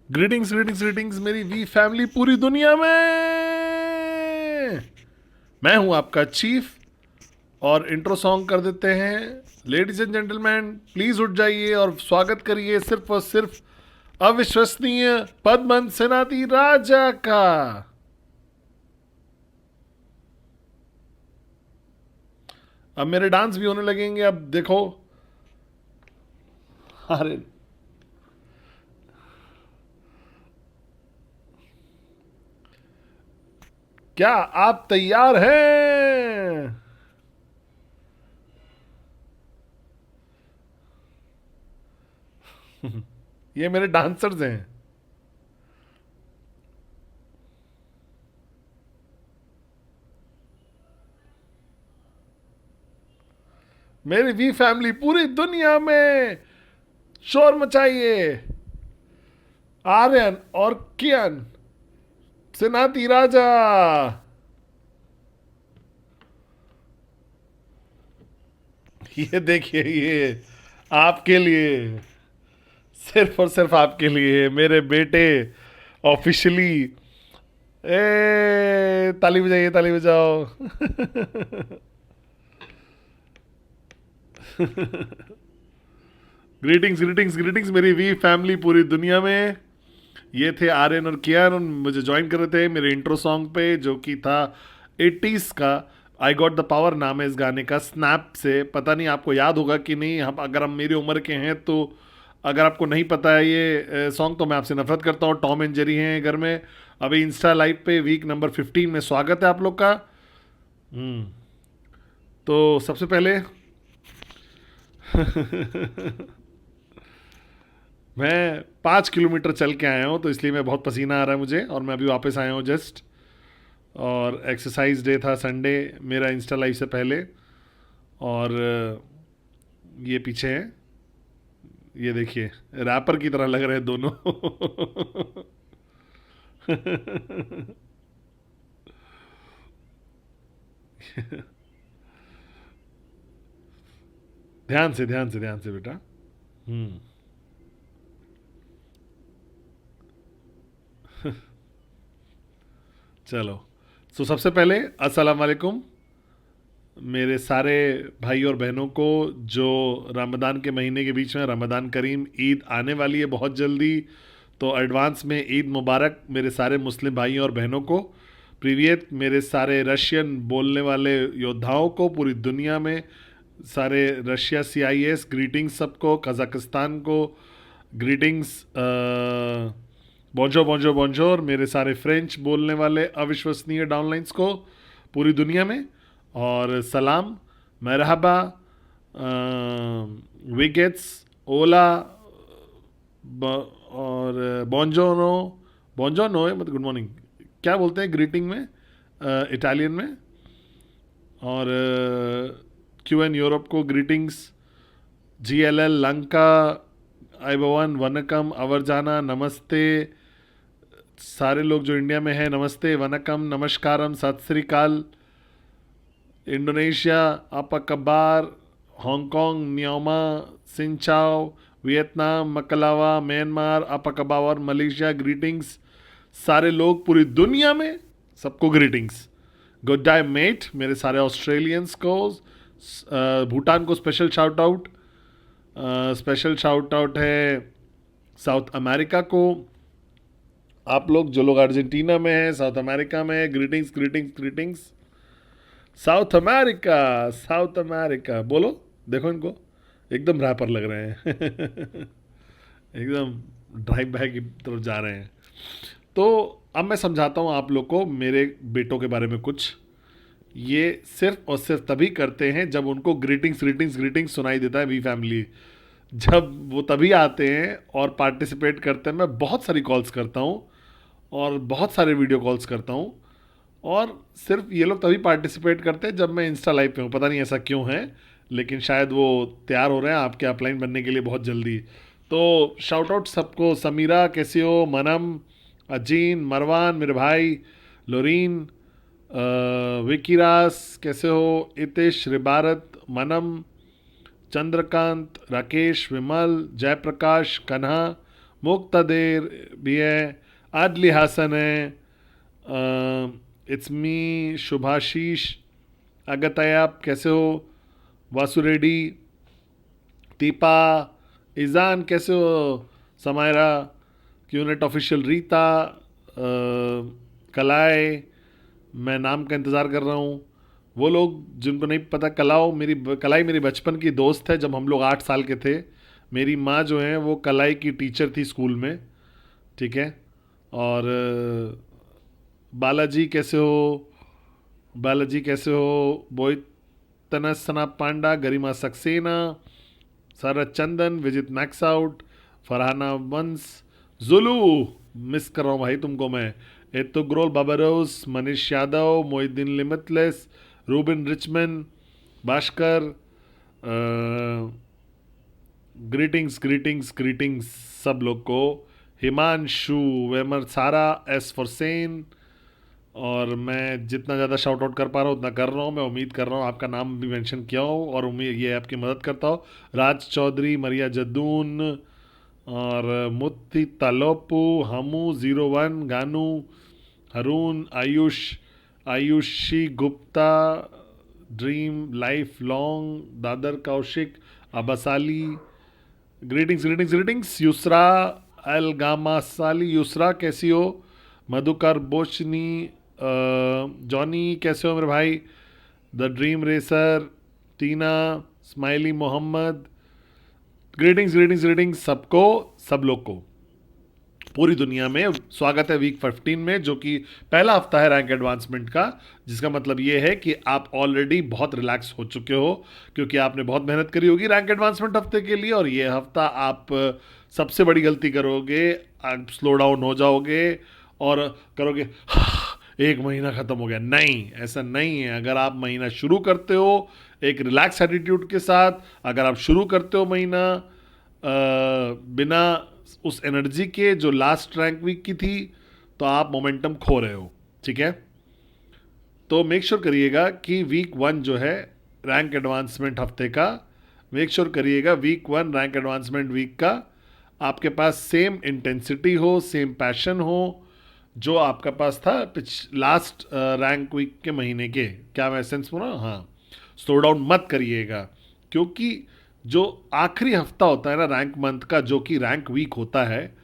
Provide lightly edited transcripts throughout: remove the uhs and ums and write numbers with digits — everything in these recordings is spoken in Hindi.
ग्रीटिंग्स ग्रीटिंग्स ग्रीटिंग्स मेरी वी फैमिली पूरी दुनिया में। मैं हूं आपका चीफ। और इंट्रो सॉन्ग कर देते हैं। लेडीज एंड जेंटलमैन प्लीज उठ जाइए और स्वागत करिए सिर्फ और सिर्फ अविश्वसनीय पद्मन सेनाती राजा का। अब मेरे डांस भी होने लगेंगे, अब देखो। अरे क्या आप तैयार हैं? ये मेरे डांसर्स हैं। मेरी वी फैमिली पूरी दुनिया में शोर मचाइए। आर्यन और कियन सेनाती राजा। ये देखिए, ये आपके लिए, सिर्फ और सिर्फ आपके लिए मेरे बेटे ऑफिशियली। ए ताली बजाइए, ताली बजाओ। ग्रीटिंग्स ग्रीटिंग्स ग्रीटिंग्स मेरी वी फैमिली पूरी दुनिया में। ये थे आर्यन और कियान, और मुझे ज्वाइन कर रहे थे मेरे इंट्रो सॉन्ग पे, जो कि था 80s का। आई गॉट द पावर नाम है इस गाने का, स्नैप से। पता नहीं आपको याद होगा कि नहीं। हम अगर हम मेरी उम्र के हैं तो, अगर आपको नहीं पता है ये सॉन्ग, तो मैं आपसे नफरत करता हूँ। टॉम एंड जेरी हैं घर में। अभी इंस्टा लाइव पे वीक नंबर 15 में स्वागत है आप लोग का। हम्म। तो सबसे पहले मैं 5 किलोमीटर चल के आया हूँ, तो इसलिए मैं बहुत पसीना आ रहा है मुझे, और मैं अभी वापस आया हूँ जस्ट। और एक्सरसाइज डे था संडे मेरा, इंस्टा लाइव से पहले। और ये पीछे है, ये देखिए, रैपर की तरह लग रहे हैं दोनों। ध्यान से, ध्यान से, ध्यान से बेटा। हम्म। चलो। सो सबसे पहले अस्सलाम वालेकुम मेरे सारे भाई और बहनों को, जो रमज़ान के महीने के बीच में, रमज़ान करीम, ईद आने वाली है बहुत जल्दी। तो एडवांस में ईद मुबारक मेरे सारे मुस्लिम भाई और बहनों को। प्रीवियत मेरे सारे रशियन बोलने वाले योद्धाओं को पूरी दुनिया में, सारे रशिया CIS ग्रीटिंग्स सबको, कजाकिस्तान को ग्रीटिंग्स। बोंजो बोंजो बोंजोर मेरे सारे फ्रेंच बोलने वाले अविश्वसनीय डाउनलाइंस को पूरी दुनिया में। और सलाम, मरहबा, विगेट्स, ओला, और बोंजोनो। बोंजोनो है मतलब गुड मॉर्निंग, क्या बोलते हैं ग्रीटिंग में इटालियन में। और QN यूरोप को ग्रीटिंग्स। GLL लंका, आइबोवन, वनकम, अवरजाना, नमस्ते। सारे लोग जो इंडिया में हैं, नमस्ते, वनकम, नमस्कारम, सत श्री अकाल। इंडोनेशिया, आपा कबार, हांगकांग, न्योमा, सिंचाओ, वियतनाम, मकलावा, म्यांमार, आपा कबावर, मलेशिया, ग्रीटिंग्स। सारे लोग पूरी दुनिया में, सबको ग्रीटिंग्स। गुड डे मेट मेरे सारे ऑस्ट्रेलियंस को। भूटान को special shout out. Special shout out है साउथ अमेरिका को। आप लोग जो लोग अर्जेंटीना में हैं, साउथ अमेरिका में, greetings greetings greetings. South America, south America बोलो। देखो इनको, एकदम रैपर लग रहे हैं। एकदम ड्राइव बैक की तरफ जा रहे हैं। तो अब मैं समझाता हूँ आप लोग को मेरे बेटों के बारे में कुछ। ये सिर्फ और सिर्फ तभी करते हैं जब उनको ग्रीटिंग्स ग्रीटिंग्स ग्रीटिंग्स सुनाई देता है वी फैमिली। जब वो तभी आते हैं और पार्टिसिपेट करते हैं। मैं बहुत सारी कॉल्स करता हूँ और बहुत सारे वीडियो कॉल्स करता हूँ, और सिर्फ ये लोग तभी पार्टिसिपेट करते हैं जब मैं इंस्टा लाइव पे हूँ। पता नहीं ऐसा क्यों है, लेकिन शायद वो तैयार हो रहे हैं आपके अपलाइन बनने के लिए बहुत जल्दी। तो शाउट आउट सबको। समीरा कैसे हो, मनम, अजीन, मरवान मेरे भाई, लोरीन, विकीरास कैसे हो, इतिश, रिबारत, मनम, चंद्रकांत, राकेश, विमल, जयप्रकाश, कन्हा, मुक्तादेर, भी है, आदली हासन है, इट्स मी शुभाशीष अगतया, आप कैसे हो? वासु रेड्डी, दीपा, ईजान कैसे हो? समायरा, क्यूनेट ऑफिशियल, रीता, कलाए, मैं नाम का इंतज़ार कर रहा हूँ। वो लोग जिनको नहीं पता, कलाई मेरी बचपन की दोस्त है। जब हम लोग 8 साल के थे, मेरी माँ जो है वो कलाई की टीचर थी स्कूल में, ठीक है। और बालाजी कैसे हो? बालाजी कैसे हो? बोहित तनसना पांडा, गरिमा सक्सेना, शरद चंदन, विजित मैक्स आउट, फरहाना वंश, जुलू, मिस कर रहा हूँ भाई तुमको मैं, एतो ग्रोल, बाबरोस, Manish Yadav, Mohiddin limitless, Rubin Richman, Bhaskar, greetings greetings greetings सब लोग को, हिमांशु, वेमर, सारा, एस फॉर सेन। और मैं जितना ज़्यादा शाउट आउट कर पा रहा हूँ उतना कर रहा हूँ। मैं उम्मीद कर रहा हूँ आपका नाम भी मेंशन किया हो और उम्मीद ये आपकी मदद करता हो। राज चौधरी, मरिया जद्दून, और मुत्ती तालोपू, हमू 01, गानू, Haroon, Ayushi Gupta, dream life long, Dadar Kaushik, अबसाली, ग्रीटिंग्स ग्रीटिंग्स ग्रीटिंग्स, यूसरा अल गामा साली, यूसरा कैसी हो? मधुकर बोचनी, जॉनी कैसे हो मेरे भाई? The dream racer, Tina, Smiley Mohammad, greetings greetings greetings सबको, सब लोग को, पूरी दुनिया में स्वागत है वीक 15 में, जो कि पहला हफ्ता है रैंक एडवांसमेंट का। जिसका मतलब ये है कि आप ऑलरेडी बहुत रिलैक्स हो चुके हो, क्योंकि आपने बहुत मेहनत करी होगी रैंक एडवांसमेंट हफ्ते के लिए। और ये हफ्ता आप सबसे बड़ी गलती करोगे, आप स्लो डाउन हो जाओगे और करोगे एक महीना ख़त्म हो गया। नहीं, ऐसा नहीं है। अगर आप महीना शुरू करते हो एक रिलैक्स एटीट्यूड के साथ, अगर आप शुरू करते हो महीना बिना उस एनर्जी के जो लास्ट रैंक वीक की थी, तो आप मोमेंटम खो रहे हो, ठीक है। तो मेक श्योर करिएगा कि वीक 1 जो है रैंक एडवांसमेंट हफ्ते का, मेक श्योर करिएगा वीक 1 रैंक एडवांसमेंट वीक का आपके पास सेम इंटेंसिटी हो, सेम पैशन हो जो आपका पास था लास्ट रैंक वीक के महीने के। क्या मैं सेंस बोला? हाँ, स्लो डाउन मत करिएगा, क्योंकि जो आखिरी हफ्ता होता है ना रैंक मंथ का, जो कि रैंक वीक होता है,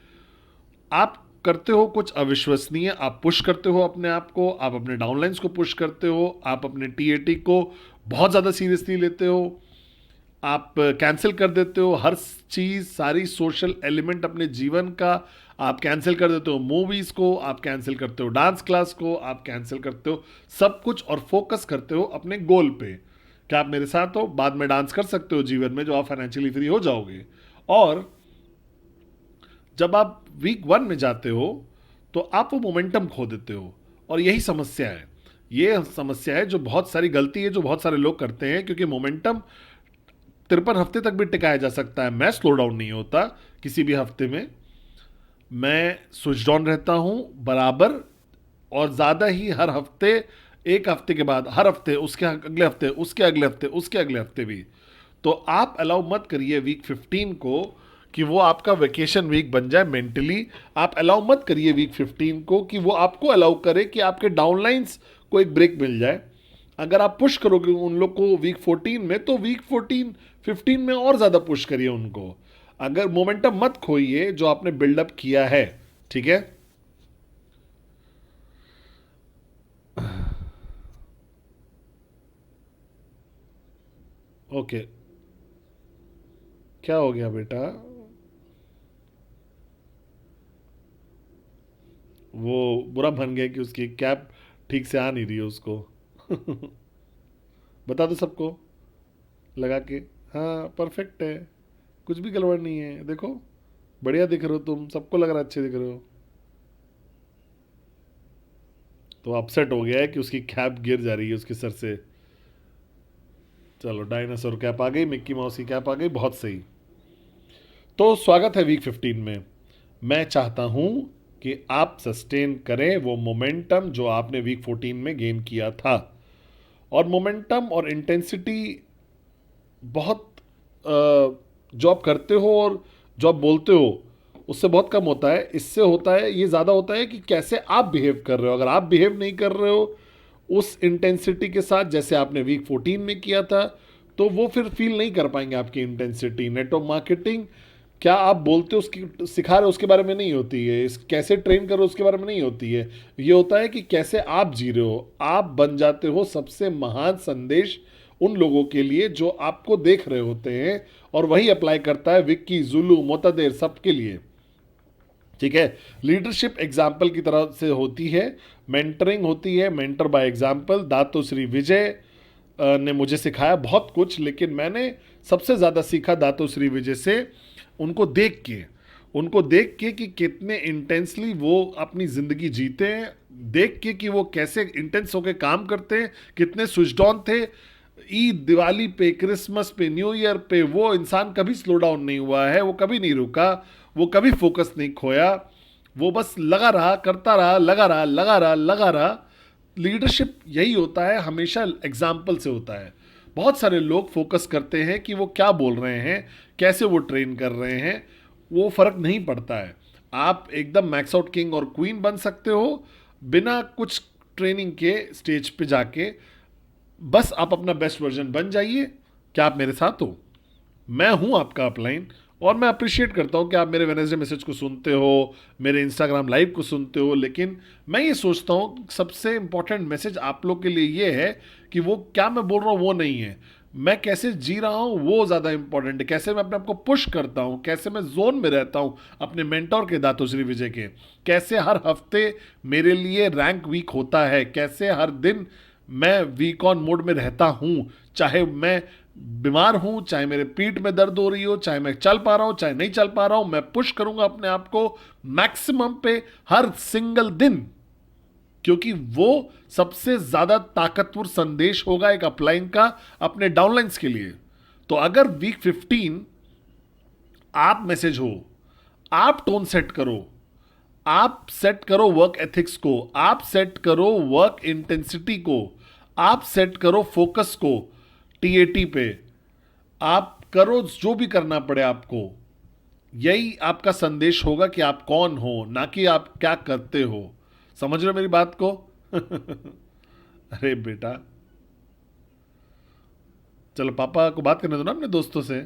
आप करते हो कुछ अविश्वसनीय। आप पुश करते हो अपने आप को, आप अपने डाउनलाइंस को पुश करते हो, आप अपने टीएटी को बहुत ज़्यादा सीरियसली लेते हो, आप कैंसिल कर देते हो हर चीज़, सारी सोशल एलिमेंट अपने जीवन का आप कैंसिल कर देते हो। मूवीज़ को आप कैंसिल करते हो, डांस क्लास को आप कैंसिल करते हो, सब कुछ, और फोकस करते हो अपने गोल पे। क्या आप मेरे साथ हो? बाद में डांस कर सकते हो जीवन में, जो आप फाइनेंशियली फ्री हो जाओगे। और जब आप वीक 1 में जाते हो तो आप वो मोमेंटम खो देते हो, और यही समस्या है। ये समस्या है, जो बहुत सारी गलती है जो बहुत सारे लोग करते हैं, क्योंकि मोमेंटम 53 हफ्ते तक भी टिकाया जा सकता है। मैं स्लो डाउन नहीं होता किसी भी हफ्ते में, मैं स्विच ऑन रहता हूं बराबर, और ज़्यादा ही हर हफ्ते, एक हफ्ते के बाद हर हफ्ते, उसके अगले हफ्ते, उसके अगले हफ्ते, उसके अगले हफ्ते भी। तो आप अलाउ मत करिए वीक 15 को कि वो आपका वेकेशन वीक बन जाए मेंटली। आप अलाउ मत करिए वीक 15 को कि वो आपको अलाउ करे कि आपके डाउनलाइंस को एक ब्रेक मिल जाए। अगर आप पुश करोगे उन लोग को वीक 14 में, तो वीक 14 15 में और ज़्यादा पुश करिए उनको। अगर मोमेंटम मत खोइए जो आपने बिल्डअप किया है, ठीक है। ओके, क्या हो गया बेटा? वो बुरा मान गया कि उसकी कैप ठीक से आ नहीं रही है उसको। बता दो सबको लगा के। हाँ, परफेक्ट है, कुछ भी गड़बड़ नहीं है। देखो, बढ़िया दिख रहे हो तुम, सबको लग रहा है अच्छे दिख रहे हो। तो अपसेट हो गया है कि उसकी कैप गिर जा रही है उसके सर से। चलो, डायनासोर कैप आ गई, मिक्की माउस की कैप आ गई, बहुत सही। तो स्वागत है वीक 15 में। मैं चाहता हूं कि आप सस्टेन करें वो मोमेंटम जो आपने वीक 14 में गेन किया था। और मोमेंटम और इंटेंसिटी बहुत जो आप करते हो और जो आप बोलते हो, उससे बहुत कम होता है। इससे होता है, ये ज़्यादा होता है कि कैसे आप बिहेव कर रहे हो। अगर आप बिहेव नहीं कर रहे हो उस इंटेंसिटी के साथ जैसे आपने वीक 14 में किया था, तो वो फिर फील नहीं कर पाएंगे आपकी इंटेंसिटी। नेटवर्क मार्केटिंग क्या आप बोलते हो उसकी सिखा रहे हो उसके बारे में नहीं होती है, इस कैसे ट्रेन करो उसके बारे में नहीं होती है। ये होता है कि कैसे आप जी रहे हो। आप बन जाते हो सबसे महान संदेश उन लोगों के लिए जो आपको देख रहे होते हैं, और वही अप्लाई करता है विक्की, जुलू, मोतादेर सबके लिए। ठीक है, लीडरशिप एग्जाम्पल की तरह से होती है, मेंटरिंग होती है, mentor by example. Dato Sri Vijay ने मुझे सिखाया बहुत कुछ, लेकिन मैंने सबसे ज़्यादा सीखा दातो श्री विजय से, उनको देख के कि कितने इंटेंसली वो अपनी ज़िंदगी जीते हैं, देख के कि वो कैसे इंटेंस होकर काम करते हैं, कितने स्विच ऑन थे। ईद, दिवाली पे, क्रिसमस पे, न्यू ईयर पे वो इंसान कभी स्लो डाउन नहीं हुआ है, वो कभी नहीं रुका, वो कभी फोकस नहीं खोया, वो बस लगा रहा, करता रहा, लगा रहा, लगा रहा, लगा रहा। लीडरशिप यही होता है, हमेशा एग्जाम्पल से होता है। बहुत सारे लोग फोकस करते हैं कि वो क्या बोल रहे हैं, कैसे वो ट्रेन कर रहे हैं, वो फर्क नहीं पड़ता है। आप एकदम मैक्स आउट किंग और क्वीन बन सकते हो बिना कुछ ट्रेनिंग के स्टेज पे जाके। बस आप अपना बेस्ट वर्जन बन जाइए। क्या आप मेरे साथ हो? मैं हूं आपका अपलाइन, और मैं अप्रिशिएट करता हूं कि आप मेरे वेडनेसडे मैसेज को सुनते हो, मेरे इंस्टाग्राम लाइव को सुनते हो। लेकिन मैं ये सोचता हूं सबसे इंपॉर्टेंट मैसेज आप लोग के लिए ये है कि वो क्या मैं बोल रहा हूं वो नहीं है, मैं कैसे जी रहा हूं वो ज़्यादा इंपॉर्टेंट है। कैसे मैं अपने आप को पुश करता हूं, कैसे मैं जोन में रहता हूं अपने मेंटोर के दातो श्री विजय के, कैसे हर हफ्ते मेरे लिए रैंक वीक होता है, कैसे हर दिन मैं वीक ऑन मोड में रहता हूं। चाहे मैं बीमार हूं, चाहे मेरे पीठ में दर्द हो रही हो, चाहे मैं चल पा रहा हूं, चाहे नहीं चल पा रहा हूं, मैं पुश करूंगा अपने आप को मैक्सिमम पे हर सिंगल दिन, क्योंकि वो सबसे ज्यादा ताकतवर संदेश होगा एक अपलाइन का अपने डाउनलाइंस के लिए। तो अगर वीक 15 आप मैसेज हो, आप टोन सेट करो, आप सेट करो वर्क एथिक्स को, आप सेट करो वर्क इंटेंसिटी को, आप सेट करो फोकस को टीएटी पे, आप करो जो भी करना पड़े आपको। यही आपका संदेश होगा कि आप कौन हो, ना कि आप क्या करते हो। समझ रहे हो मेरी बात को? अरे बेटा, चलो पापा को बात करने दो ना अपने दोस्तों से।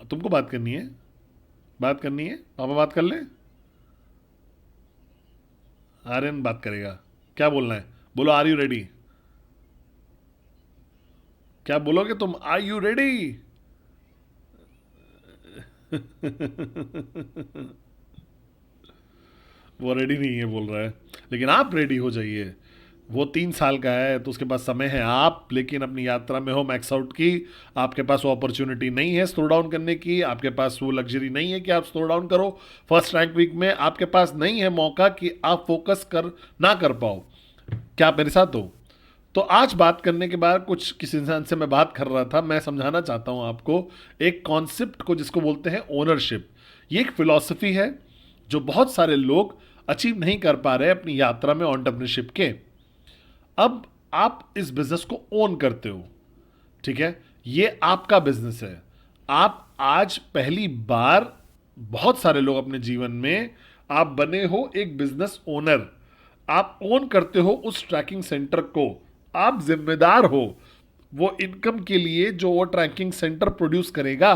तुमको बात करनी है, बात करनी है, पापा बात कर ले। आर्यन बात करेगा। क्या बोलना है? बोलो आर यू रेडी। क्या बोलोगे तुम? Are you ready? वो रेडी नहीं है बोल रहा है, लेकिन आप रेडी हो जाइए। वो 3 साल का है तो उसके पास समय है। आप लेकिन अपनी यात्रा में हो मैक्स आउट की, आपके पास वो अपॉर्चुनिटी नहीं है स्लो डाउन करने की, आपके पास वो लग्जरी नहीं है कि आप स्लो डाउन करो फर्स्ट रैंक वीक में, आपके पास नहीं है मौका कि आप फोकस कर ना कर पाओ। क्या आप मेरे साथ हो? तो आज बात करने के बाद कुछ किसी इंसान से मैं बात कर रहा था, मैं समझाना चाहता हूं आपको एक कॉन्सेप्ट को जिसको बोलते हैं ओनरशिप। ये एक फिलॉसफी है जो बहुत सारे लोग अचीव नहीं कर पा रहे अपनी यात्रा में एंटरप्रेन्योरशिप के। अब आप इस बिजनेस को ओन करते हो, ठीक है, ये आपका बिजनेस है। आप आज पहली बार, बहुत सारे लोग अपने जीवन में आप बने हो एक बिजनेस ओनर। आप ओन करते हो उस ट्रैकिंग सेंटर को, आप जिम्मेदार हो वो इनकम के लिए जो वो ट्रैकिंग सेंटर प्रोड्यूस करेगा।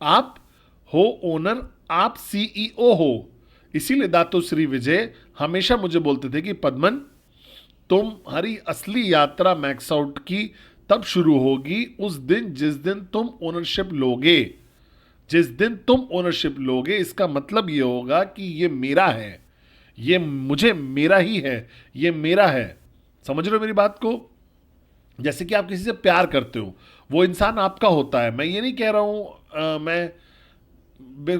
आप हो ओनर, आप सीईओ हो। इसीलिए दातो श्री विजय हमेशा मुझे बोलते थे कि पद्मन, तुम्हारी असली यात्रा मैक्स आउट की तब शुरू होगी उस दिन जिस दिन तुम ओनरशिप लोगे। जिस दिन तुम ओनरशिप लोगे इसका मतलब ये होगा कि ये मेरा है, ये मुझे मेरा ही है, ये मेरा है। समझ रहे हो मेरी बात को? जैसे कि आप किसी से प्यार करते हो, वो इंसान आपका होता है। मैं ये नहीं कह रहा हूं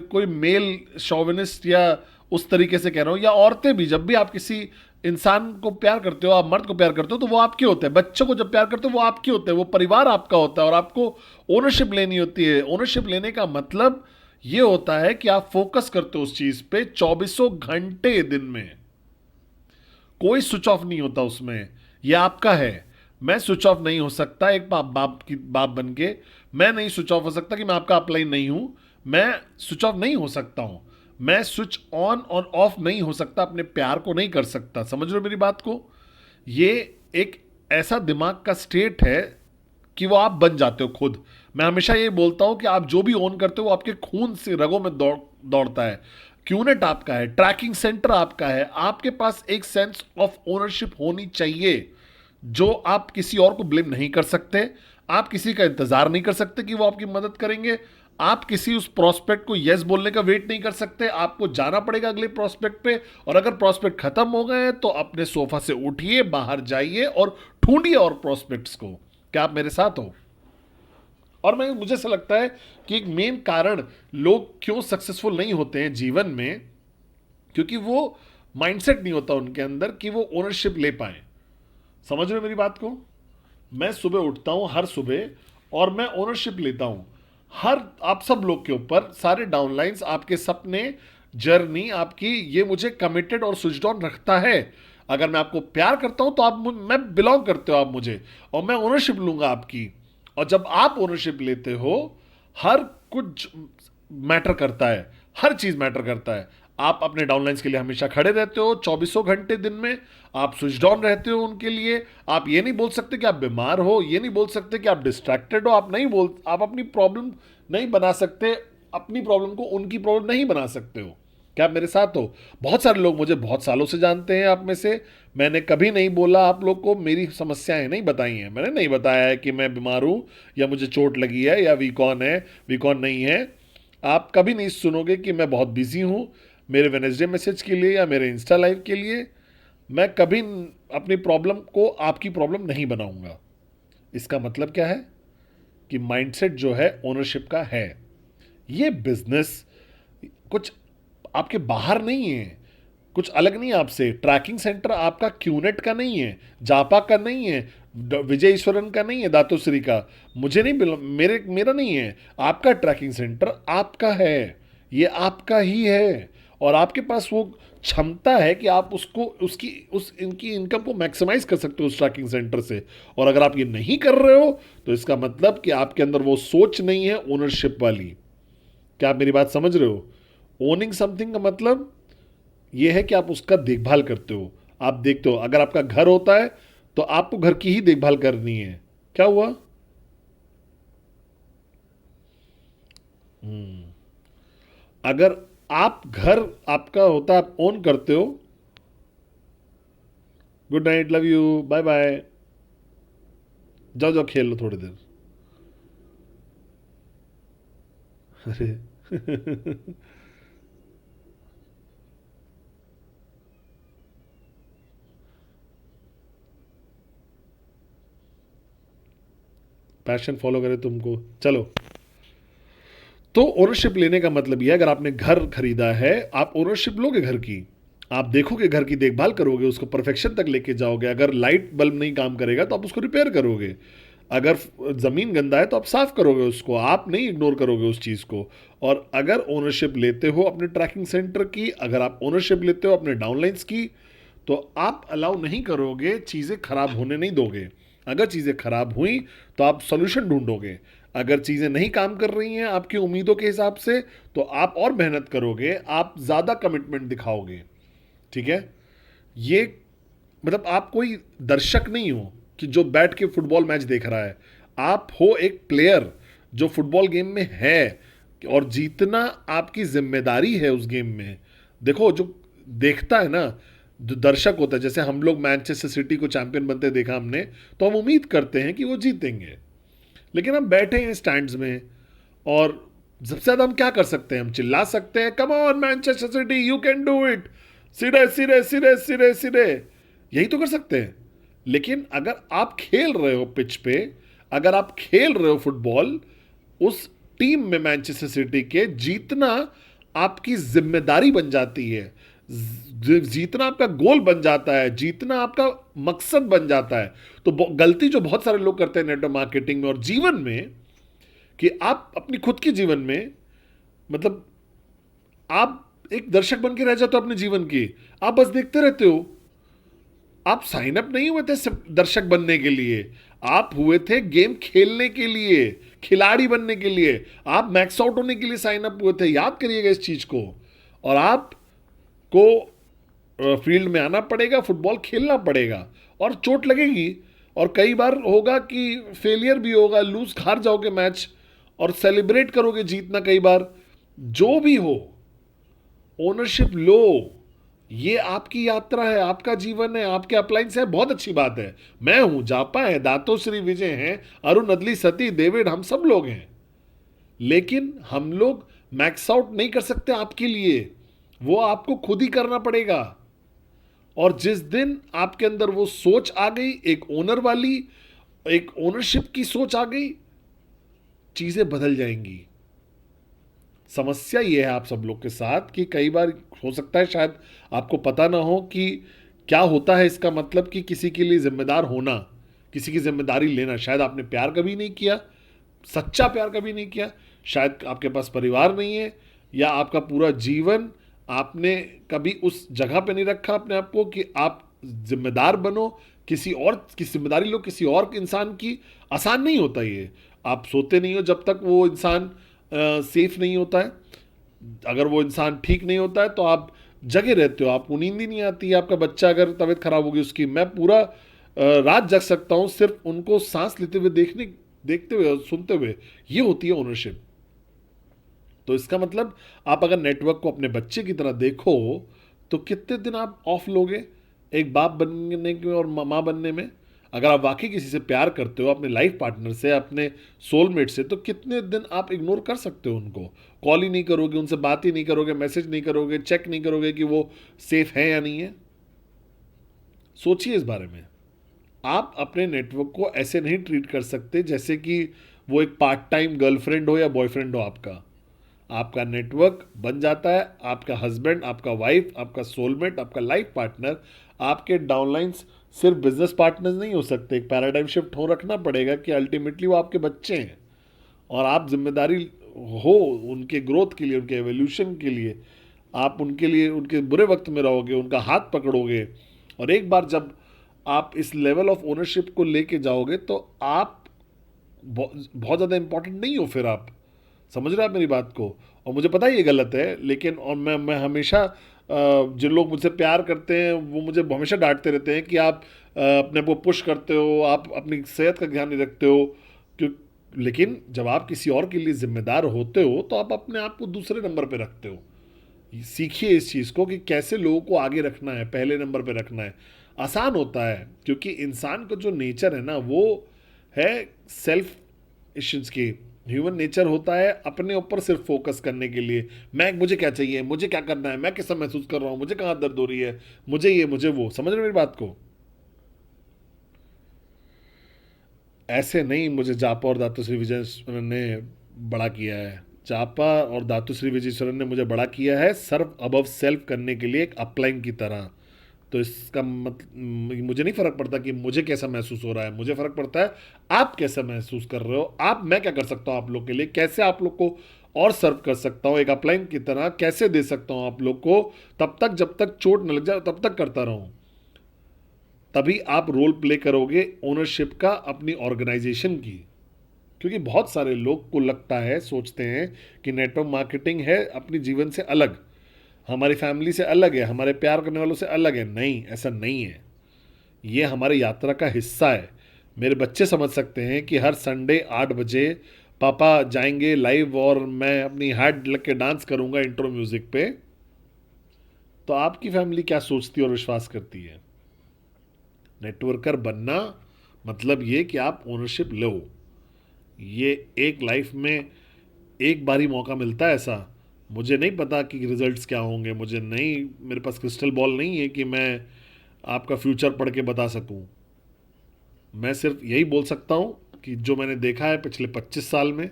कोई मेल शोविनिस्ट या उस तरीके से कह रहा हूं, या औरतें भी, जब भी आप किसी इंसान को प्यार करते हो, आप मर्द को प्यार करते हो तो वो आपके होते हैं। बच्चों को जब प्यार करते हो वो आपके होते हैं, वो परिवार आपका होता है, और आपको ओनरशिप लेनी होती है। ओनरशिप लेने का मतलब ये होता है कि आप फोकस करते हो उस चीज पे 24 घंटे दिन में, कोई स्विच ऑफ नहीं होता उसमें। ये आपका है। मैं स्विच ऑफ नहीं हो सकता एक बाप बन के, मैं नहीं स्विच ऑफ हो सकता कि मैं आपका अपलाइन नहीं हूं। मैं स्विच ऑफ नहीं हो सकता हूं, मैं स्विच ऑन और ऑफ नहीं हो सकता, अपने प्यार को नहीं कर सकता। समझ रहे हो मेरी बात को? ये एक ऐसा दिमाग का स्टेट है कि वो आप बन जाते हो खुद। मैं हमेशा ये बोलता हूं कि आप जो भी ओन करते हो वो आपके खून से रगों में दौड़ता है। क्यूनेट आपका है, ट्रैकिंग सेंटर आपका है, आपके पास एक सेंस ऑफ ओनरशिप होनी चाहिए जो आप किसी और को ब्लेम नहीं कर सकते। आप किसी का इंतजार नहीं कर सकते कि वो आपकी मदद करेंगे। आप किसी उस प्रोस्पेक्ट को यस बोलने का वेट नहीं कर सकते। आपको जाना पड़ेगा अगले प्रोस्पेक्ट पे, और अगर प्रोस्पेक्ट खत्म हो गए हैं तो अपने सोफा से उठिए, बाहर जाइए और ढूंढिए और प्रोस्पेक्ट्स को। क्या आप मेरे साथ हो? और मुझे ऐसा लगता है कि एक मेन कारण लोग क्यों सक्सेसफुल नहीं होते हैं जीवन में, क्योंकि वो माइंडसेट नहीं होता उनके अंदर कि वो ओनरशिप ले पाए। समझ रहे हो मेरी बात को? मैं सुबह उठता हूं हर सुबह और मैं ओनरशिप लेता हूं हर आप सब लोग के ऊपर। सारे डाउनलाइंस, आपके सपने, जर्नी आपकी, ये मुझे कमिटेड और स्विच्ड ऑन रखता है। अगर मैं आपको प्यार करता हूं तो मैं बिलोंग करते हो आप मुझे, और मैं ओनरशिप लूंगा आपकी। और जब आप ओनरशिप लेते हो, हर कुछ मैटर करता है, हर चीज मैटर करता है। आप अपने डाउनलाइंस के लिए हमेशा खड़े रहते हो 2400 घंटे दिन में, आप स्विच ऑन रहते हो उनके लिए। आप ये नहीं बोल सकते कि आप बीमार हो, ये नहीं बोल सकते कि आप डिस्ट्रैक्टेड हो, आप अपनी प्रॉब्लम नहीं बना सकते, अपनी प्रॉब्लम को उनकी प्रॉब्लम नहीं बना सकते हो। क्या आप मेरे साथ हो? बहुत सारे लोग मुझे बहुत सालों से जानते हैं आप में से। मैंने कभी नहीं बोला आप लोग को मेरी समस्याएं नहीं बताई हैं, मैंने नहीं बताया है कि मैं बीमार हूं या मुझे चोट लगी है या वीकॉन है, वीकॉन नहीं है। आप कभी नहीं सुनोगे कि मैं बहुत बिजी हूं मेरे वेनेसडे मैसेज के लिए या मेरे इंस्टा लाइव के लिए। मैं कभी अपनी प्रॉब्लम को आपकी प्रॉब्लम नहीं बनाऊंगा। इसका मतलब क्या है कि माइंडसेट जो है ओनरशिप का है। ये बिजनेस कुछ आपके बाहर नहीं है, कुछ अलग नहीं है आपसे। ट्रैकिंग सेंटर आपका क्यूनेट का नहीं है, जापा का नहीं है, विजय ईश्वरन का नहीं है, दातोश्री का। मुझे नहीं मेरा नहीं है। आपका ट्रैकिंग सेंटर आपका है, ये आपका ही है। और आपके पास वो क्षमता है कि आप उसको उस इनकी इनकम को मैक्सिमाइज कर सकते हो उस ट्रैकिंग सेंटर से। और अगर आप ये नहीं कर रहे हो तो इसका मतलब कि आपके अंदर वो सोच नहीं है ओनरशिप वाली। क्या आप मेरी बात समझ रहे हो? ओनिंग समथिंग का मतलब यह है कि आप उसका देखभाल करते हो। आप देखते हो, अगर आपका घर होता है तो आपको घर की ही देखभाल करनी है। क्या हुआ? अगर आप घर आपका होता है, आप ओन करते हो। Good night, love you, bye bye. जाओ जाओ खेल लो थोड़ी देर। अरे पैशन फॉलो करे तुमको, चलो। तो ओनरशिप लेने का मतलब यह है, अगर आपने घर खरीदा है, आप ओनरशिप लोगे घर की। आप देखोगे, घर की देखभाल करोगे, उसको परफेक्शन तक लेके जाओगे। अगर लाइट बल्ब नहीं काम करेगा तो आप उसको रिपेयर करोगे। अगर ज़मीन गंदा है तो आप साफ करोगे उसको, आप नहीं इग्नोर करोगे उस चीज़ को। और अगर ओनरशिप लेते हो अपने ट्रैकिंग सेंटर की, अगर आप ओनरशिप लेते हो अपने डाउनलाइंस की, तो आप अलाउ नहीं करोगे, चीज़ें खराब होने नहीं दोगे। अगर चीज़ें खराब हुई तो आप सोल्यूशन ढूंढोगे। अगर चीज़ें नहीं काम कर रही हैं आपकी उम्मीदों के हिसाब से, तो आप और मेहनत करोगे, आप ज़्यादा कमिटमेंट दिखाओगे। ठीक है? ये मतलब आप कोई दर्शक नहीं हो कि जो बैठ के फुटबॉल मैच देख रहा है। आप हो एक प्लेयर जो फुटबॉल गेम में है, और जीतना आपकी जिम्मेदारी है उस गेम में। देखो, जो देखता है ना, जो दर्शक होता है, जैसे हम लोग मैनचेस्टर सिटी को चैंपियन बनते देखा हमने, तो हम उम्मीद करते हैं कि वो जीतेंगे। लेकिन हम बैठे हैं स्टैंड्स में, और सबसे ज्यादा हम क्या कर सकते हैं? हम चिल्ला सकते हैं, come on Manchester city, you can do it, सिरे सिरे सिरे सिरे सिरे, यही तो कर सकते हैं। लेकिन अगर आप खेल रहे हो पिच पे, अगर आप खेल रहे हो फुटबॉल, उस टीम में मैनचेस्टर सिटी के, जीतना आपकी जिम्मेदारी बन जाती है, जीतना आपका गोल बन जाता है, जीतना आपका मकसद बन जाता है। तो गलती जो बहुत सारे लोग करते हैं नेटवर्क मार्केटिंग में और जीवन में, कि आप अपनी खुद की जीवन में, मतलब आप एक दर्शक बन के रह जाते हो अपने जीवन की। आप बस देखते रहते हो। आप साइन अप नहीं हुए थे दर्शक बनने के लिए, आप हुए थे गेम खेलने के लिए, खिलाड़ी बनने के लिए, आप मैक्स आउट होने के लिए साइन अप हुए थे, याद करिएगा इस चीज को। और आपको फील्ड में आना पड़ेगा, फुटबॉल खेलना पड़ेगा, और चोट लगेगी, और कई बार होगा कि फेलियर भी होगा, लूज हार जाओगे मैच, और सेलिब्रेट करोगे जीतना कई बार। जो भी हो, ओनरशिप लो। ये आपकी यात्रा है, आपका जीवन है, आपके अपलाइंस है, बहुत अच्छी बात है। मैं हूं, जापा है, दातोश्री विजय हैं, अरुण अदली, सती, डेविड, हम सब लोग हैं। लेकिन हम लोग मैक्स आउट नहीं कर सकते आपके लिए, वो आपको खुद ही करना पड़ेगा। और जिस दिन आपके अंदर वो सोच आ गई, एक ओनर वाली, एक ओनरशिप की सोच आ गई, चीजें बदल जाएंगी। समस्या ये है आप सब लोग के साथ कि कई बार हो सकता है शायद आपको पता ना हो कि क्या होता है इसका मतलब, कि किसी के लिए जिम्मेदार होना, किसी की जिम्मेदारी लेना। शायद आपने प्यार कभी नहीं किया, सच्चा प्यार कभी नहीं किया, शायद आपके पास परिवार नहीं है, या आपका पूरा जीवन आपने कभी उस जगह पे नहीं रखा अपने आप को कि आप जिम्मेदार बनो, किसी और की जिम्मेदारी लो, किसी और इंसान की। आसान नहीं होता ये। आप सोते नहीं हो जब तक वो इंसान सेफ नहीं होता है। अगर वो इंसान ठीक नहीं होता है तो आप जगे रहते हो, आपको नींद ही नहीं आती है। आपका बच्चा अगर तबीयत खराब होगी उसकी, मैं पूरा रात जग सकता हूँ सिर्फ उनको सांस लेते हुए देखते हुए और सुनते हुए। ये होती है ओनरशिप। तो इसका मतलब आप अगर नेटवर्क को अपने बच्चे की तरह देखो तो कितने दिन आप ऑफ लोगे एक बाप बनने में और माँ बनने में। अगर आप वाकई किसी से प्यार करते हो, अपने लाइफ पार्टनर से, अपने सोलमेट से, तो कितने दिन आप इग्नोर कर सकते हो उनको। कॉल ही नहीं करोगे, उनसे बात ही नहीं करोगे, मैसेज नहीं करोगे, चेक नहीं करोगे कि वो सेफ है या नहीं है। सोचिए इस बारे में। आप अपने नेटवर्क को ऐसे नहीं ट्रीट कर सकते जैसे कि वो एक पार्ट टाइम गर्लफ्रेंड हो या बॉयफ्रेंड हो आपका। आपका नेटवर्क बन जाता है आपका हस्बैंड, आपका वाइफ, आपका सोलमेट, आपका लाइफ पार्टनर। आपके डाउनलाइंस सिर्फ बिजनेस पार्टनर्स नहीं हो सकते। एक पैराडाइम शिफ्ट हो रखना पड़ेगा कि अल्टीमेटली वो आपके बच्चे हैं, और आप जिम्मेदारी हो उनके ग्रोथ के लिए, उनके एवोल्यूशन के लिए। आप उनके लिए उनके बुरे वक्त में रहोगे, उनका हाथ पकड़ोगे। और एक बार जब आप इस लेवल ऑफ ओनरशिप को लेके जाओगे तो आप बहुत ज़्यादा इंपॉर्टेंट नहीं हो फिर आप। समझ रहे हैं आप मेरी बात को। और मुझे पता है ये गलत है, लेकिन और मैं हमेशा जिन लोग मुझसे प्यार करते हैं वो मुझे हमेशा डांटते रहते हैं कि आप अपने आप को पुश करते हो, आप अपनी सेहत का ध्यान नहीं रखते हो। क्यों? लेकिन जब आप किसी और के लिए जिम्मेदार होते हो तो आप अपने आप को दूसरे नंबर पे रखते हो। सीखिए इस चीज़ को कि कैसे लोगों को आगे रखना है, पहले नंबर पे रखना है। आसान होता है क्योंकि इंसान का जो नेचर है ना वो है सेल्फ इश्यूज की। ह्यूमन नेचर होता है अपने ऊपर सिर्फ फोकस करने के लिए। मुझे क्या चाहिए, मुझे क्या करना है, मैं कैसा महसूस कर रहा हूँ, मुझे कहाँ दर्द हो रही है, मुझे ये मुझे वो। समझ रहे मेरी बात को। ऐसे नहीं मुझे जापा और दातुश्री विजयेश्वरन ने बड़ा किया है। जापा और दातुश्री विजयेश्वरन ने मुझे बड़ा किया है सर्व अबव सेल्फ करने के लिए, एक अपलाइन की तरह। तो इसका मतलब मुझे नहीं फर्क पड़ता कि मुझे कैसा महसूस हो रहा है, मुझे फर्क पड़ता है आप कैसा महसूस कर रहे हो। मैं क्या कर सकता हूँ आप लोग के लिए, कैसे आप लोग को और सर्व कर सकता हूँ एक अपलाइन की तरह, कैसे दे सकता हूँ आप लोग को। तब तक जब तक चोट न लग जाए तब तक करता रहूँ। तभी आप रोल प्ले करोगे ओनरशिप का अपनी ऑर्गेनाइजेशन की। क्योंकि बहुत सारे लोग को लगता है, सोचते हैं कि नेटवर्क मार्केटिंग है अपनी जीवन से अलग, हमारी फैमिली से अलग है, हमारे प्यार करने वालों से अलग है। नहीं, ऐसा नहीं है। ये हमारी यात्रा का हिस्सा है। मेरे बच्चे समझ सकते हैं कि हर संडे 8 बजे पापा जाएंगे लाइव और मैं अपनी हाथ लग के डांस करूंगा इंट्रो म्यूजिक पे। तो आपकी फैमिली क्या सोचती है और विश्वास करती है? नेटवर्कर बनना मतलब ये कि आप ओनरशिप लो। ये एक लाइफ में एक बार ही मौका मिलता है ऐसा। मुझे नहीं पता कि रिजल्ट्स क्या होंगे, मुझे नहीं, मेरे पास क्रिस्टल बॉल नहीं है कि मैं आपका फ्यूचर पढ़ के बता सकूं। मैं सिर्फ यही बोल सकता हूं कि जो मैंने देखा है पिछले 25 साल में,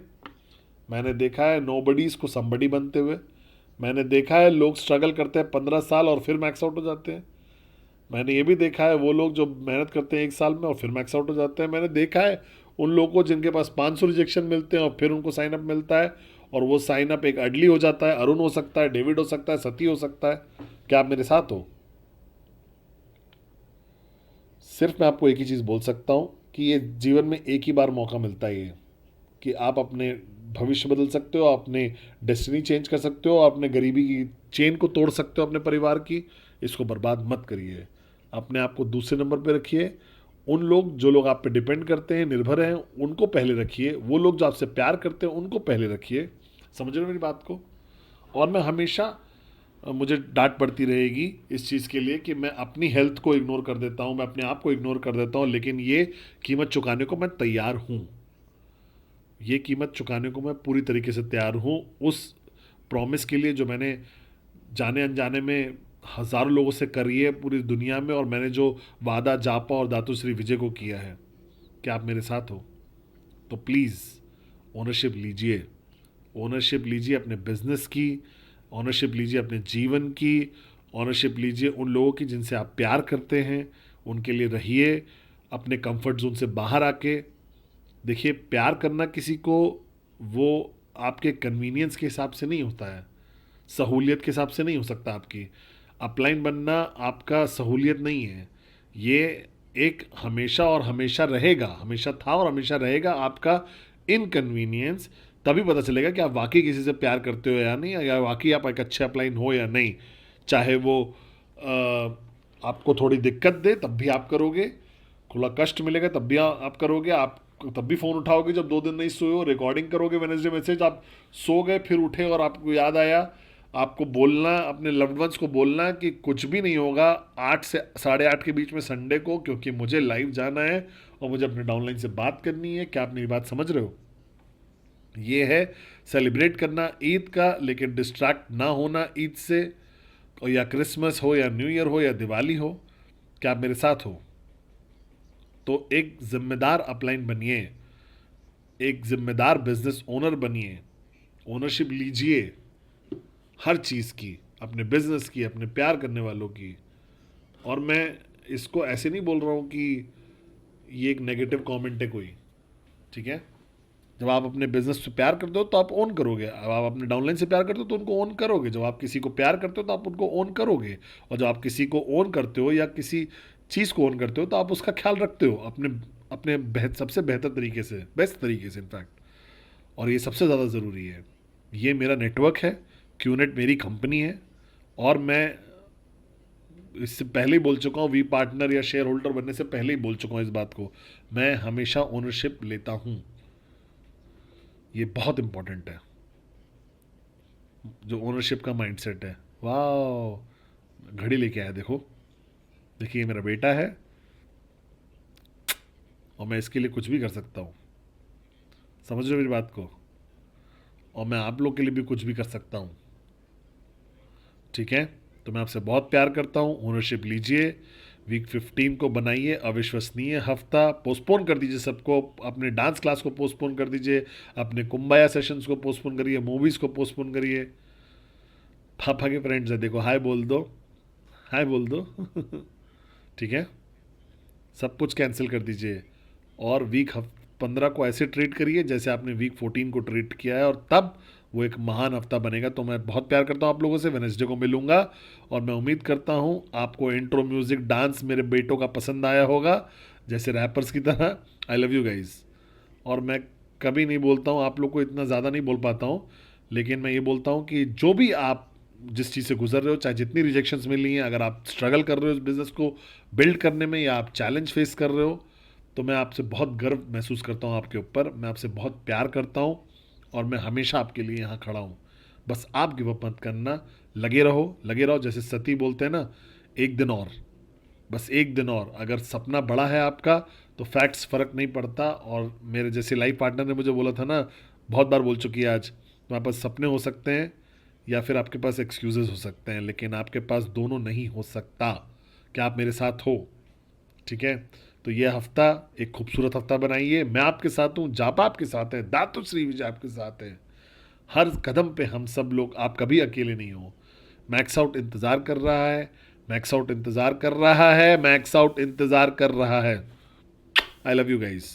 मैंने देखा है नोबडीज़ को समबडी बनते हुए। मैंने देखा है लोग स्ट्रगल करते हैं 15 साल और फिर मैक्स आउट हो जाते हैं। मैंने ये भी देखा है वो लोग जो मेहनत करते हैं 1 साल में और फिर मैक्स आउट हो जाते हैं। मैंने देखा है उन लोगों को जिनके पास 500 रिजेक्शन मिलते हैं और फिर उनको साइन अप मिलता है, और वो साइन अप एक अडली हो जाता है, अरुण हो सकता है, डेविड हो सकता है, सती हो सकता है। क्या आप मेरे साथ हो? सिर्फ मैं आपको एक ही चीज़ बोल सकता हूँ कि ये जीवन में एक ही बार मौका मिलता है, ये कि आप अपने भविष्य बदल सकते हो, अपने डेस्टिनी चेंज कर सकते हो, अपने गरीबी की चेन को तोड़ सकते हो अपने परिवार की। इसको बर्बाद मत करिए, अपने आप को दूसरे नंबर पे रखिए। उन लोग जो लोग आप पे डिपेंड करते हैं, निर्भर हैं, उनको पहले रखिए। वो लोग जो आपसे प्यार करते हैं उनको पहले रखिए। समझ रहे हो मेरी बात को? और मैं हमेशा मुझे डांट पड़ती रहेगी इस चीज़ के लिए कि मैं अपनी हेल्थ को इग्नोर कर देता हूँ, मैं अपने आप को इग्नोर कर देता हूँ, लेकिन ये कीमत चुकाने को मैं तैयार हूँ। ये कीमत चुकाने को मैं पूरी तरीके से तैयार हूँ उस प्रॉमिस के लिए जो मैंने जाने अनजाने में हज़ारों लोगों से करी है पूरी दुनिया में, और मैंने जो वादा जापा और दातु श्री विजय को किया है। क्या आप मेरे साथ हो? तो प्लीज़ ओनरशिप लीजिए। ओनरशिप लीजिए अपने बिजनेस की, ओनरशिप लीजिए अपने जीवन की, ओनरशिप लीजिए उन लोगों की जिनसे आप प्यार करते हैं, उनके लिए रहिए। अपने कंफर्ट जोन से बाहर आके देखिए, प्यार करना किसी को वो आपके कन्वीनियंस के हिसाब से नहीं होता है, सहूलियत के हिसाब से नहीं हो सकता। आपकी अपलाइन बनना आपका सहूलियत नहीं है, ये एक हमेशा और हमेशा रहेगा, हमेशा था और हमेशा रहेगा आपका इनकन्वीनियंस। तभी पता चलेगा कि आप वाकई किसी से प्यार करते हो या नहीं, या वाकई आप एक अच्छे अपलाइन हो या नहीं। चाहे वो आपको थोड़ी दिक्कत दे तब भी आप करोगे, थोड़ा कष्ट मिलेगा तब भी आप करोगे, आप तब भी फ़ोन उठाओगे जब 2 दिन नहीं सोए हो, रिकॉर्डिंग करोगे वेडनेसडे मैसेज, आप सो गए फिर उठे और आपको याद आया। आपको बोलना, अपने लव्ड वंस को बोलना कि कुछ भी नहीं होगा 8 से 8:30 के बीच में संडे को, क्योंकि मुझे लाइव जाना है और मुझे अपने डाउनलाइन से बात करनी है। क्या आप मेरी बात समझ रहे हो? ये है सेलिब्रेट करना ईद का, लेकिन डिस्ट्रैक्ट ना होना ईद से, और या क्रिसमस हो या न्यू ईयर हो या दिवाली हो। क्या आप मेरे साथ हो? तो एक जिम्मेदार अपलाइन बनिए, एक जिम्मेदार बिजनेस ओनर बनिए, ओनरशिप लीजिए हर चीज़ की, अपने बिजनेस की, अपने प्यार करने वालों की। और मैं इसको ऐसे नहीं बोल रहा हूँ कि ये एक नेगेटिव कमेंट है कोई, ठीक है? जब आप अपने बिजनेस से प्यार करते हो तो आप ओन करोगे, अब आप अपने डाउनलाइन से प्यार करते हो तो उनको ओन करोगे। जब आप किसी को प्यार करते हो तो आप उनको ओन करोगे, और जब आप किसी को ओन करते हो या किसी चीज़ को ओन करते हो तो आप उसका ख्याल रखते हो अपने अपने सबसे बेहतर तरीके से, बेस्ट तरीके से इनफैक्ट। और ये सबसे ज़्यादा ज़रूरी है। ये मेरा नेटवर्क है, क्यूनेट मेरी कंपनी है, और मैं इससे पहले ही बोल चुका हूँ, वी पार्टनर या शेयर होल्डर बनने से पहले ही बोल चुका हूँ इस बात को, मैं हमेशा ओनरशिप लेता हूँ। ये बहुत इंपॉर्टेंट है, जो ओनरशिप का माइंडसेट है। वाह, घड़ी लेके आया देखो, देखिए मेरा बेटा है और मैं इसके लिए कुछ भी कर सकता हूँ। समझ रहे हो मेरी बात को? और मैं आप लोग के लिए भी कुछ भी कर सकता हूँ, ठीक है? तो मैं आपसे बहुत प्यार करता हूँ। ओनरशिप लीजिए, वीक 15 को बनाइए अविश्वसनीय हफ्ता। पोस्टपोन कर दीजिए सबको, अपने डांस क्लास को पोस्टपोन कर दीजिए, अपने कुंबाया सेशंस को पोस्टपोन करिए, मूवीज़ को पोस्टपोन करिए। पापा के फ्रेंड्स है, देखो हाय बोल दो, हाय बोल दो ठीक है? सब कुछ कैंसिल कर दीजिए, और वीक 15 को ऐसे ट्रीट करिए जैसे आपने वीक 14 को ट्रीट किया है, और तब वो एक महान हफ्ता बनेगा। तो मैं बहुत प्यार करता हूँ आप लोगों से। वेडनेसडे को मिलूंगा, और मैं उम्मीद करता हूँ आपको इंट्रो म्यूज़िक डांस मेरे बेटों का पसंद आया होगा, जैसे रैपर्स की तरह। I love you guys. और मैं कभी नहीं बोलता हूँ, आप लोग को इतना ज़्यादा नहीं बोल पाता हूँ, लेकिन मैं ये बोलता हूँ कि जो भी आप जिस चीज़ से गुजर रहे हो, चाहे जितनी रिजेक्शंस मिली हैं, अगर आप स्ट्रगल कर रहे हो इस बिज़नेस को बिल्ड करने में, या आप चैलेंज फेस कर रहे हो, तो मैं आपसे बहुत गर्व महसूस करता हूँ आपके ऊपर। मैं आपसे बहुत प्यार करता हूँ, और मैं हमेशा आपके लिए यहाँ खड़ा हूँ। बस आप गिव अप मत करना, लगे रहो, लगे रहो। जैसे सती बोलते हैं ना, एक दिन और, बस एक दिन और। अगर सपना बड़ा है आपका तो फैक्ट्स फ़र्क नहीं पड़ता। और मेरे जैसे लाइफ पार्टनर ने मुझे बोला था ना, बहुत बार बोल चुकी है आज, तुम्हारे पास सपने हो सकते हैं या फिर आपके पास एक्सक्यूज़ेस हो सकते हैं, लेकिन आपके पास दोनों नहीं हो सकता। क्या आप मेरे साथ हो? ठीक है? तो ये हफ्ता एक खूबसूरत हफ्ता बनाइए। मैं आपके साथ हूँ, जापा आपके साथ है, दातु श्री विजय आपके साथ है। हर कदम पे हम सब लोग, आप कभी अकेले नहीं हो। मैक्स आउट इंतज़ार कर रहा है, मैक्स आउट इंतज़ार कर रहा है, मैक्स आउट इंतज़ार कर रहा है। I love you guys.